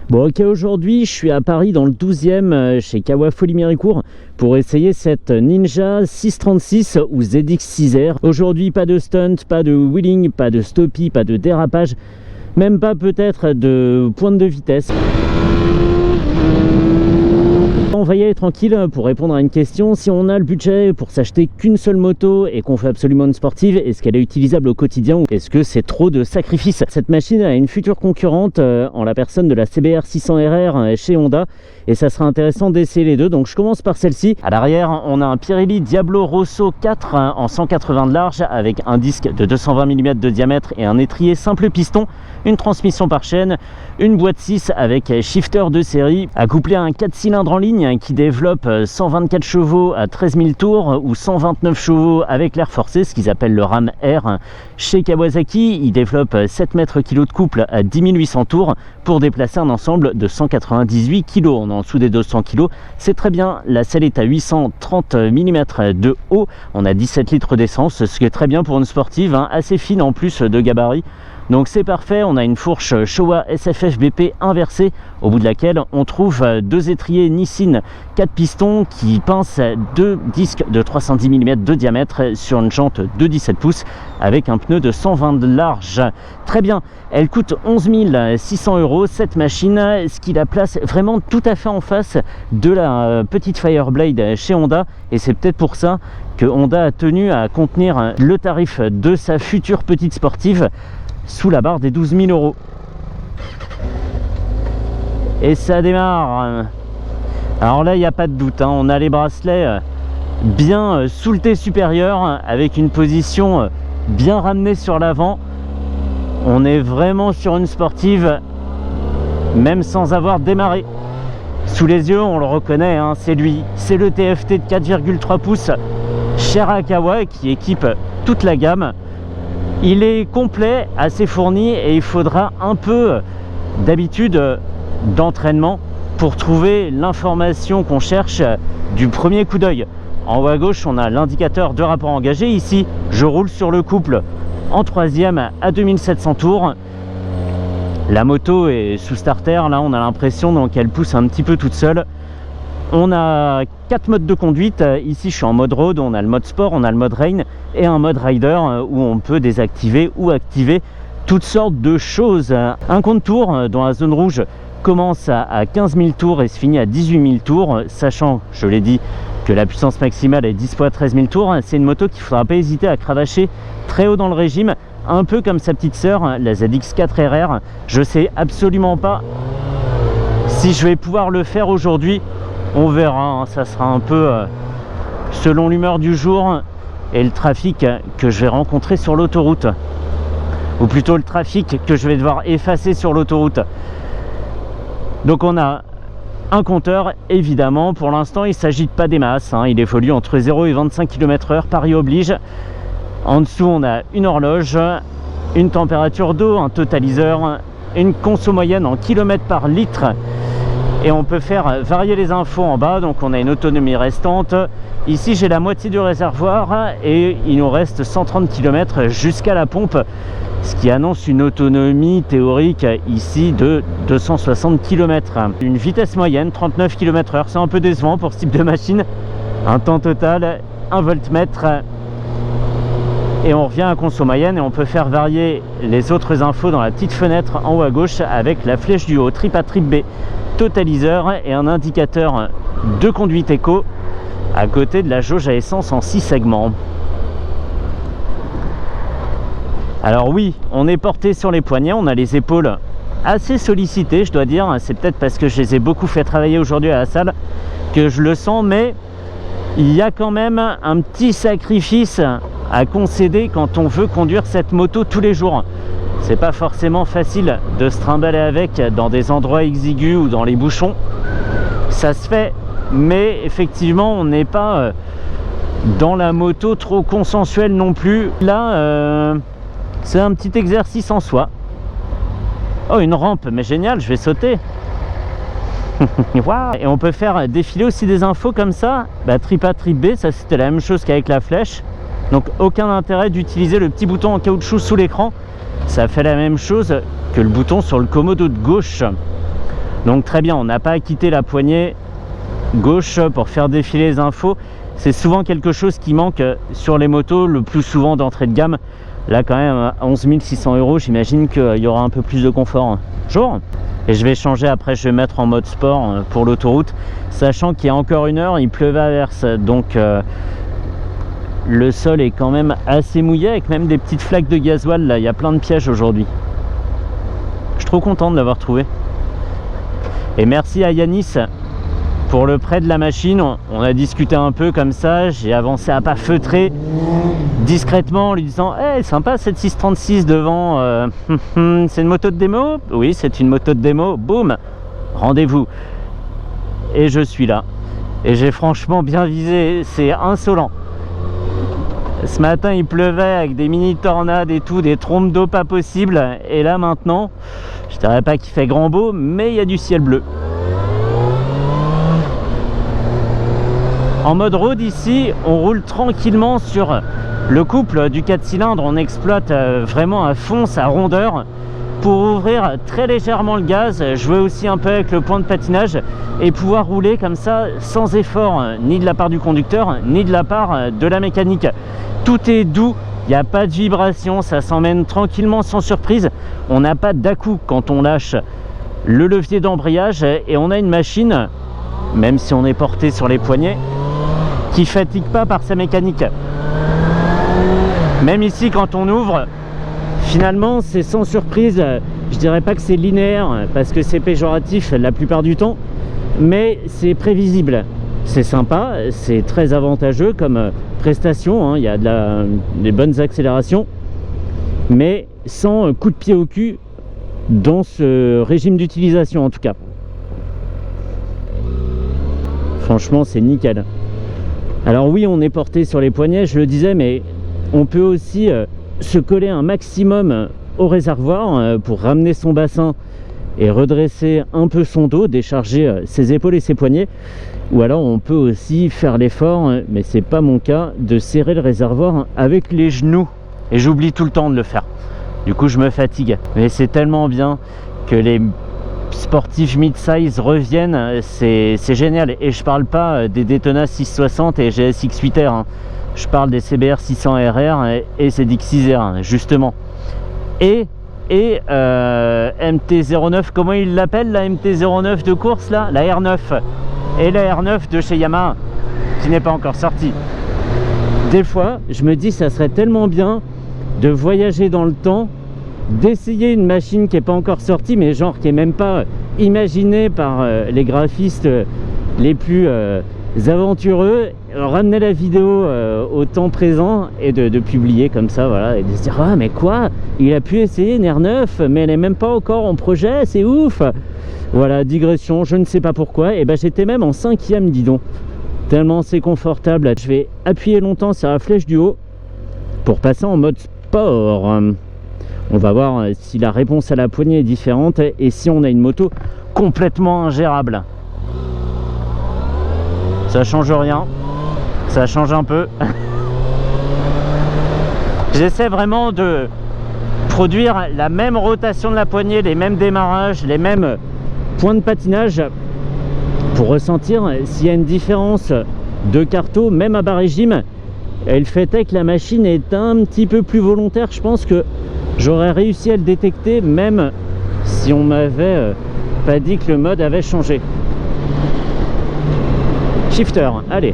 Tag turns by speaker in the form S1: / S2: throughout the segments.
S1: Bon ok, aujourd'hui je suis à Paris dans le 12e chez Kawa Folie Méricourt pour essayer cette Ninja 636 ou ZX6R. Aujourd'hui pas de stunt, pas de wheeling, pas de stoppie, pas de dérapage, même pas peut-être de pointe de vitesse. On va y aller tranquille pour répondre à une question. Si on a le budget pour s'acheter qu'une seule moto et qu'on fait absolument une sportive, est-ce qu'elle est utilisable au quotidien ou est-ce que c'est trop de sacrifices? Cette machine a une future concurrente en la personne de la CBR 600RR chez Honda et ça sera intéressant d'essayer les deux. Donc je commence par celle-ci. À l'arrière, on a un Pirelli Diablo Rosso 4 en 180 de large avec un disque de 220 mm de diamètre et un étrier simple piston, une transmission par chaîne, une boîte 6 avec shifter de série, accouplé à un 4 cylindres en ligne qui développe 124 chevaux à 13 000 tours ou 129 chevaux avec l'air forcé, ce qu'ils appellent le RAM R. Chez Kawasaki, il développe 7 mètres kg de couple à 10 800 tours pour déplacer un ensemble de 198 kg. On est en dessous des 200 kg, c'est très bien. La selle est à 830 mm de haut, on a 17 litres d'essence, ce qui est très bien pour une sportive, assez fine en plus de gabarit. Donc c'est parfait, on a une fourche Showa SFF BP inversée au bout de laquelle on trouve deux étriers Nissin 4 pistons qui pincent deux disques de 310 mm de diamètre sur une jante de 17 pouces avec un pneu de 120 de large. Très bien, elle coûte 11 600 € cette machine, ce qui la place vraiment tout à fait en face de la petite Fireblade chez Honda et c'est peut-être pour ça que Honda a tenu à contenir le tarif de sa future petite sportive sous la barre des 12 000 €. Et ça démarre. Alors là, il n'y a pas de doute, on a les bracelets bien sous le T supérieur avec une position bien ramenée sur l'avant. On est vraiment sur une sportive, même sans avoir démarré. Sous les yeux, on le reconnaît, c'est lui. C'est le TFT de 4,3 pouces chez Kawa qui équipe toute la gamme. Il est complet, assez fourni et il faudra un peu d'habitude d'entraînement pour trouver l'information qu'on cherche du premier coup d'œil. En haut à gauche, on a l'indicateur de rapport engagé. Ici, je roule sur le couple en 3e à 2700 tours. La moto est sous starter, là on a l'impression donc qu'elle pousse un petit peu toute seule. On a 4 modes de conduite. Ici je suis en mode road, on a le mode sport, on a le mode rain et un mode rider où on peut désactiver ou activer toutes sortes de choses. Un compte tour dans la zone rouge commence à 15 000 tours et se finit à 18 000 tours, sachant, je l'ai dit, que la puissance maximale est 10 fois 13 000 tours. C'est une moto qu'il ne faudra pas hésiter à cravacher très haut dans le régime, un peu comme sa petite sœur, la ZX4RR. Je sais absolument pas si je vais pouvoir le faire aujourd'hui. On verra, ça sera un peu selon l'humeur du jour et le trafic que je vais rencontrer sur l'autoroute. Ou plutôt le trafic que je vais devoir effacer sur l'autoroute. Donc on a un compteur, évidemment. Pour l'instant, il ne s'agit pas des masses. Il évolue entre 0 et 25 km/h, Paris oblige. En dessous, on a une horloge, une température d'eau, un totaliseur, une conso moyenne en kilomètres par litre. Et on peut faire varier les infos en bas, donc on a une autonomie restante. Ici j'ai la moitié du réservoir et il nous reste 130 km jusqu'à la pompe, ce qui annonce une autonomie théorique ici de 260 km. Une vitesse moyenne 39 km/h, c'est un peu décevant pour ce type de machine. Un temps total, 1 voltmètre. Et on revient à conso moyenne et on peut faire varier les autres infos dans la petite fenêtre en haut à gauche avec la flèche du haut, trip A trip B, totaliseur et un indicateur de conduite éco à côté de la jauge à essence en 6 segments. Alors oui, on est porté sur les poignets, on a les épaules assez sollicitées, je dois dire. C'est peut-être parce que je les ai beaucoup fait travailler aujourd'hui à la salle que je le sens, mais il y a quand même un petit sacrifice à concéder quand on veut conduire cette moto tous les jours. C'est pas forcément facile de se trimballer avec dans des endroits exigus ou dans les bouchons. Ça se fait, mais effectivement on n'est pas dans la moto trop consensuelle non plus. Là c'est un petit exercice en soi. Oh, une rampe, mais génial, je vais sauter. Wow. Et on peut faire défiler aussi des infos comme ça. Trip A, trip B, ça c'était la même chose qu'avec la flèche. Donc aucun intérêt d'utiliser le petit bouton en caoutchouc sous l'écran. Ça fait la même chose que le bouton sur le commodo de gauche. Donc très bien, on n'a pas à quitter la poignée gauche pour faire défiler les infos. C'est souvent quelque chose qui manque sur les motos, le plus souvent d'entrée de gamme. Là quand même à 11 600 €, j'imagine qu'il y aura un peu plus de confort. Bonjour. Et je vais changer après, je vais mettre en mode sport pour l'autoroute, sachant qu'il y a encore une heure, il pleuvait à verse, donc le sol est quand même assez mouillé, avec même des petites flaques de gasoil. Là il y a plein de pièges aujourd'hui. Je suis trop content de l'avoir trouvé. Et merci à Yanis pour le prêt de la machine. On a discuté un peu comme ça, j'ai avancé à pas feutrer discrètement en lui disant hey, sympa cette 636 devant, c'est une moto de démo? Oui, c'est une moto de démo. Boum, rendez-vous. Et je suis là, et j'ai franchement bien visé. C'est insolent. Ce matin il pleuvait avec des mini tornades et tout, des trompes d'eau pas possibles, et là maintenant je dirais pas qu'il fait grand beau, mais il y a du ciel bleu. En mode road ici, on roule tranquillement sur le couple du 4 cylindres, on exploite vraiment à fond sa rondeur pour ouvrir très légèrement le gaz, jouer aussi un peu avec le point de patinage et pouvoir rouler comme ça sans effort, ni de la part du conducteur, ni de la part de la mécanique. Tout est doux, il n'y a pas de vibration, ça s'emmène tranquillement sans surprise. On n'a pas d'à-coup quand on lâche le levier d'embrayage, et on a une machine, même si on est porté sur les poignets, qui fatigue pas par sa mécanique. Même ici quand on ouvre, finalement c'est sans surprise. Je dirais pas que c'est linéaire parce que c'est péjoratif la plupart du temps, mais c'est prévisible. C'est sympa, c'est très avantageux comme prestation, hein. Il y a des bonnes accélérations, mais sans coup de pied au cul dans ce régime d'utilisation en tout cas. Franchement c'est nickel. Alors oui, on est porté sur les poignets, je le disais, mais on peut aussi se coller un maximum au réservoir pour ramener son bassin et redresser un peu son dos, décharger ses épaules et ses poignets. Ou alors on peut aussi faire l'effort, mais c'est pas mon cas, de serrer le réservoir avec les genoux. Et j'oublie tout le temps de le faire. Du coup je me fatigue. Mais c'est tellement bien que les sportifs mid-size reviennent, c'est génial. Et je parle pas des Daytona 660 et GSX 8R, hein. Je parle des CBR 600 RR et ZX6R justement. Et MT-09, comment il l'appelle la MT-09 de course là? La R9. Et la R9 de chez Yamaha qui n'est pas encore sortie. Des fois je me dis ça serait tellement bien de voyager dans le temps, d'essayer une machine qui n'est pas encore sortie, mais genre qui est même pas imaginée par les graphistes les plus aventureux, ramener la vidéo au temps présent et de publier comme ça, voilà, et de se dire ah mais quoi, il a pu essayer une R9 mais elle est même pas encore en projet, c'est ouf. Voilà, digression, je ne sais pas pourquoi. Et ben j'étais même en 5e, dis donc, tellement c'est confortable. Je vais appuyer longtemps sur la flèche du haut pour passer en mode sport. On va voir si la réponse à la poignée est différente et si on a une moto complètement ingérable. Ça change rien, ça change un peu. J'essaie vraiment de produire la même rotation de la poignée, les mêmes démarrages, les mêmes points de patinage pour ressentir s'il y a une différence de carto, même à bas régime. Et le fait est que la machine est un petit peu plus volontaire. Je pense que j'aurais réussi à le détecter même si on m'avait pas dit que le mode avait changé. Shifter, allez,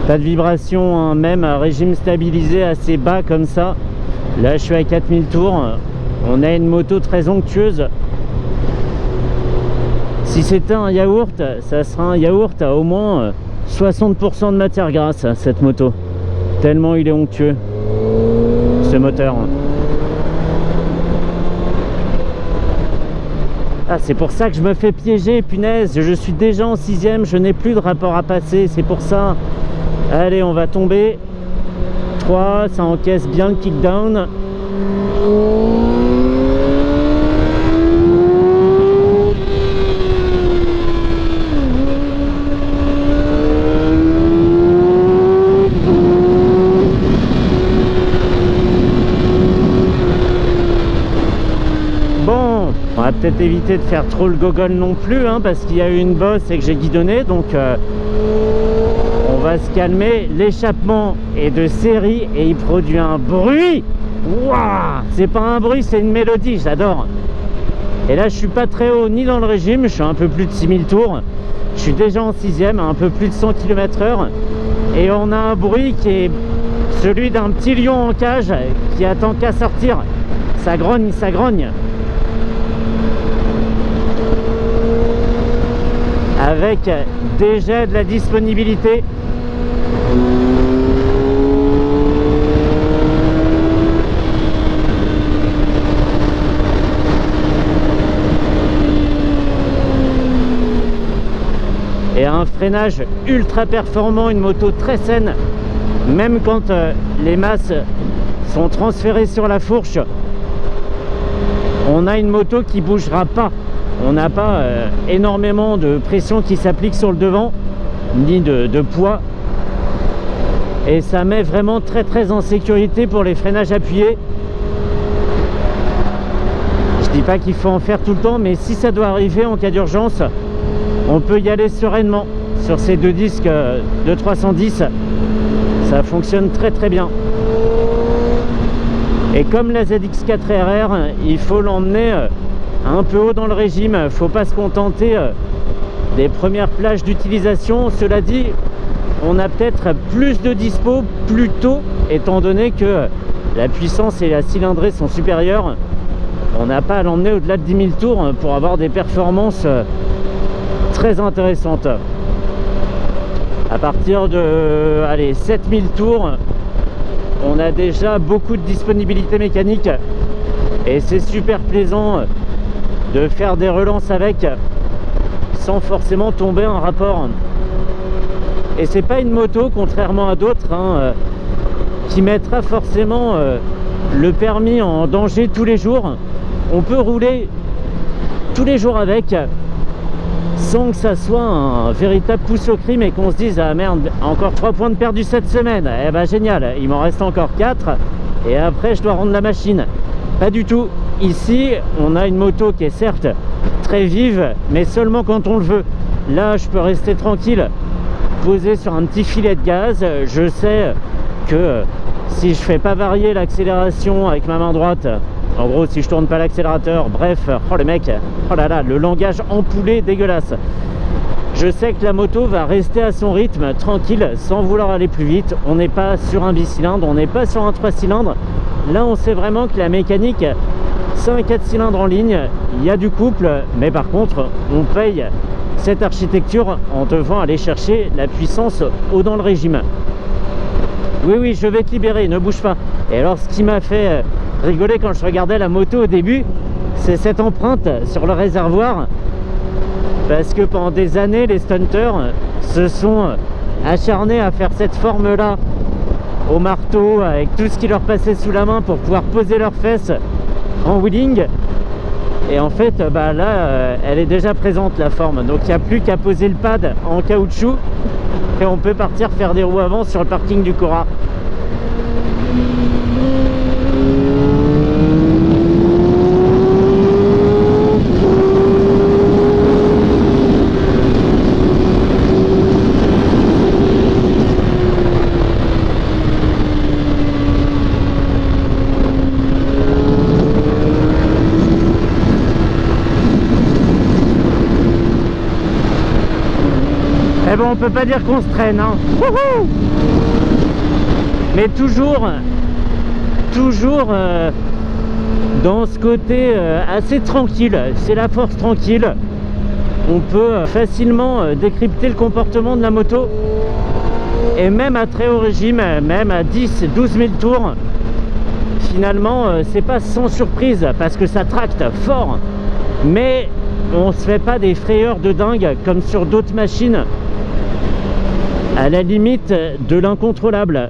S1: pas de vibration, hein, même à régime stabilisé assez bas comme ça. Là je suis à 4000 tours, on a une moto très onctueuse. Si c'était un yaourt, ça sera un yaourt à au moins 60% de matière grasse, cette moto, tellement il est onctueux ce moteur. Ah, c'est pour ça que je me fais piéger, punaise, je suis déjà en 6e, je n'ai plus de rapport à passer, c'est pour ça. Allez, on va tomber. 3, ça encaisse bien le kickdown. Bon, on va peut-être éviter de faire trop le gogol non plus, hein, parce qu'il y a eu une bosse et que j'ai guidonné, donc on va se calmer. L'échappement est de série et il produit un bruit. Waouh, c'est pas un bruit, c'est une mélodie, j'adore. Et là, je suis pas très haut ni dans le régime, je suis un peu plus de 6000 tours. Je suis déjà en 6ème, à un peu plus de 100 km/h. Et on a un bruit qui est celui d'un petit lion en cage qui attend qu'à sortir. Ça grogne, ça grogne. Avec déjà de la disponibilité. Et un freinage ultra performant, une moto très saine, même quand les masses sont transférées sur la fourche. On a une moto qui bougera pas. On n'a pas énormément de pression qui s'applique sur le devant, ni de poids. Et ça met vraiment très en sécurité pour les freinages appuyés. Je dis pas qu'il faut en faire tout le temps, mais si ça doit arriver en cas d'urgence, on peut y aller sereinement. Sur ces deux disques de 310, ça fonctionne très bien. Et comme la ZX4RR, il faut l'emmener un peu haut dans le régime. Il ne faut pas se contenter des premières plages d'utilisation. Cela dit, on a peut-être plus de dispo plus tôt, étant donné que la puissance et la cylindrée sont supérieures. On n'a pas à l'emmener au-delà de 10 000 tours pour avoir des performances très intéressantes. À partir de 7000 tours, on a déjà beaucoup de disponibilité mécanique et c'est super plaisant de faire des relances avec sans forcément tomber en rapport. Et c'est pas une moto, contrairement à d'autres, qui mettra forcément le permis en danger tous les jours. On peut rouler tous les jours avec sans que ça soit un véritable pouce au crime et qu'on se dise ah merde, encore 3 points de perdu cette semaine, eh ben génial, il m'en reste encore 4 et après je dois rendre la machine. Pas du tout. Ici on a une moto qui est certes très vive, mais seulement quand on le veut. Là je peux rester tranquille, posé sur un petit filet de gaz. Je sais que si je fais pas varier l'accélération avec ma main droite, en gros si je tourne pas l'accélérateur, bref, oh le mec, oh là là, le langage empoulé dégueulasse. Je sais que la moto va rester à son rythme tranquille sans vouloir aller plus vite. On n'est pas sur un bicylindre, on n'est pas sur un 3 cylindres. Là on sait vraiment que la mécanique, c'est un 4 cylindres en ligne, il y a du couple, mais par contre on paye cette architecture en devant aller chercher la puissance haut dans le régime. Oui, je vais te libérer, ne bouge pas. Et alors ce qui m'a fait rigoler quand je regardais la moto au début, c'est cette empreinte sur le réservoir, parce que pendant des années les stunters se sont acharnés à faire cette forme là au marteau avec tout ce qui leur passait sous la main pour pouvoir poser leurs fesses en wheeling. Et en fait là elle est déjà présente la forme, donc il n'y a plus qu'à poser le pad en caoutchouc et on peut partir faire des roues avant sur le parking du Cora. Mais bon, on peut pas dire qu'on se traîne, hein. Wouhou, mais toujours dans ce côté assez tranquille. C'est la force tranquille. On peut facilement décrypter le comportement de la moto, et même à très haut régime, même à 10-12 000 tours, finalement c'est pas sans surprise parce que ça tracte fort, mais on se fait pas des frayeurs de dingue comme sur d'autres machines à la limite de l'incontrôlable.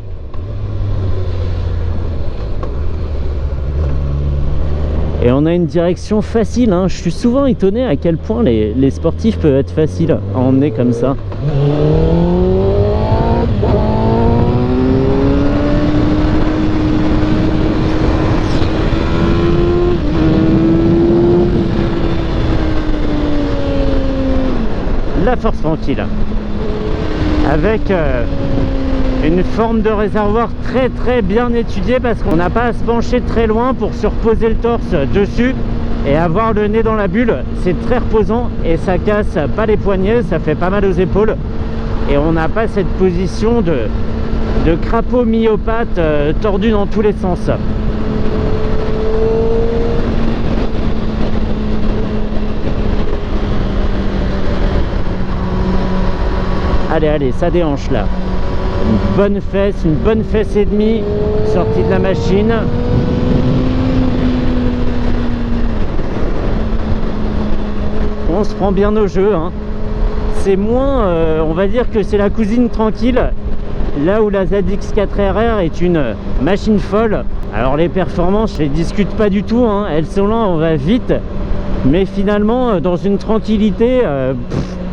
S1: Et on a une direction facile, hein. Je suis souvent étonné à quel point les sportifs peuvent être faciles à emmener comme ça. la force tranquille. Avec une forme de réservoir très bien étudiée, parce qu'on n'a pas à se pencher très loin pour se reposer le torse dessus et avoir le nez dans la bulle. C'est très reposant et ça casse pas les poignets, ça fait pas mal aux épaules et on n'a pas cette position de crapaud myopathe tordu dans tous les sens. Allez, ça déhanche là. Une bonne fesse et demie sortie de la machine. On se prend bien au jeu, hein. C'est moins, on va dire que c'est la cousine tranquille, là où la ZX4RR est une machine folle. Alors les performances, je les discute pas du tout, hein. Elles sont là, on va vite, mais finalement dans une tranquillité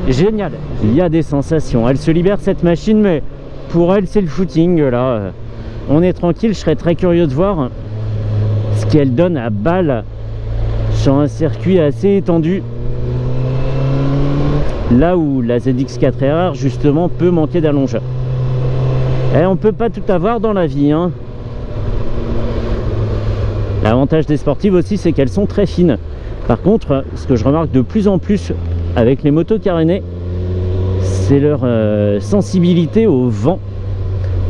S1: géniale. Il y a des sensations, elle se libère cette machine, mais pour elle c'est le footing là. On est tranquille, je serais très curieux de voir ce qu'elle donne à balle sur un circuit assez étendu, là où la ZX4RR justement peut manquer d'allonge. Et on peut pas tout avoir dans la vie, hein. L'avantage des sportives aussi, c'est qu'elles sont très fines. Par contre, ce que je remarque de plus en plus avec les motos carénées, c'est leur sensibilité au vent.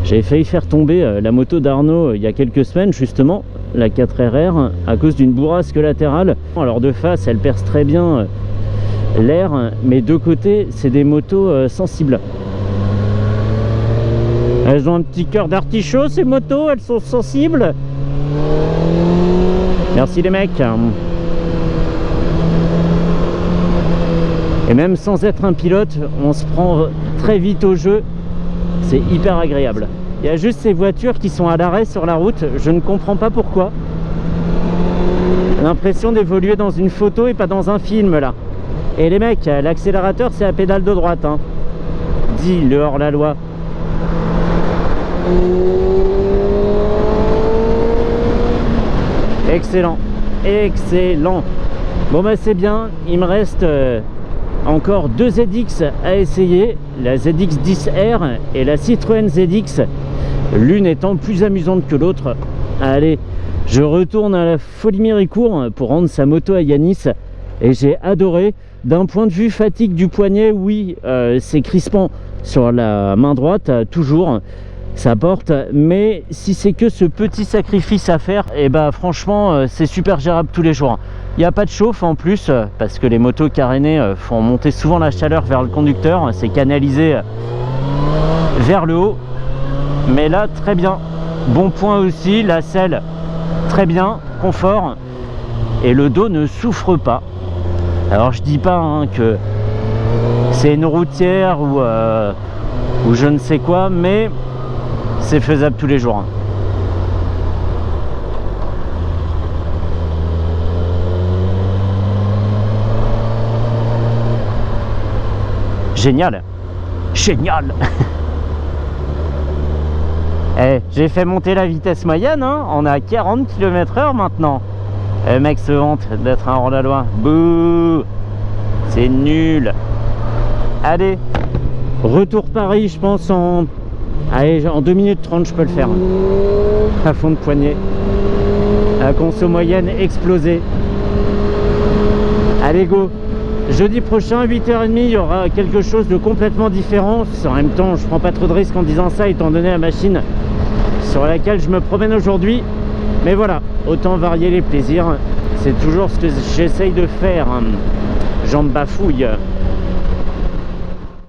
S1: J'avais failli faire tomber la moto d'Arnaud il y a quelques semaines, justement, la 4RR, à cause d'une bourrasque latérale. Alors de face, elle perce très bien l'air, mais de côté, c'est des motos sensibles. Elles ont un petit cœur d'artichaut, ces motos, elles sont sensibles. Merci les mecs. Et même sans être un pilote, on se prend très vite au jeu. C'est hyper agréable. Il y a juste ces voitures qui sont à l'arrêt sur la route. Je ne comprends pas pourquoi. L'impression d'évoluer dans une photo et pas dans un film là. Et les mecs, l'accélérateur c'est à pédale de droite, hein. Dit le hors-la-loi. Excellent. Bon bah c'est bien, il me reste encore deux ZX à essayer, la ZX10R et la Citroën ZX, l'une étant plus amusante que l'autre. Allez, je retourne à la Folie-Méricourt pour rendre sa moto à Yanis et j'ai adoré. D'un point de vue fatigue du poignet, oui, c'est crispant sur la main droite, toujours. Ça porte, mais si c'est que ce petit sacrifice à faire, et bah franchement c'est super gérable tous les jours. Il n'y a pas de chauffe en plus, parce que les motos carénées font monter souvent la chaleur vers le conducteur, c'est canalisé vers le haut, mais là très bien. Bon point aussi, la selle très bien, confort, et le dos ne souffre pas. Alors je dis pas hein, que c'est une routière ou je ne sais quoi, mais c'est faisable tous les jours. Génial. Eh, j'ai fait monter la vitesse moyenne, hein. On est à 40 km/h maintenant. Le mec se vante d'être un hors-la-loi. Bouh, c'est nul. Allez, retour Paris, je pense Allez, en 2 minutes 30 je peux le faire. À fond de poignet. La conso moyenne explosée. Allez go. Jeudi prochain, 8h30, il y aura quelque chose de complètement différent. En même temps, je prends pas trop de risques en disant ça, étant donné la machine sur laquelle je me promène aujourd'hui. Mais voilà, autant varier les plaisirs. C'est toujours ce que j'essaye de faire. J'en bafouille.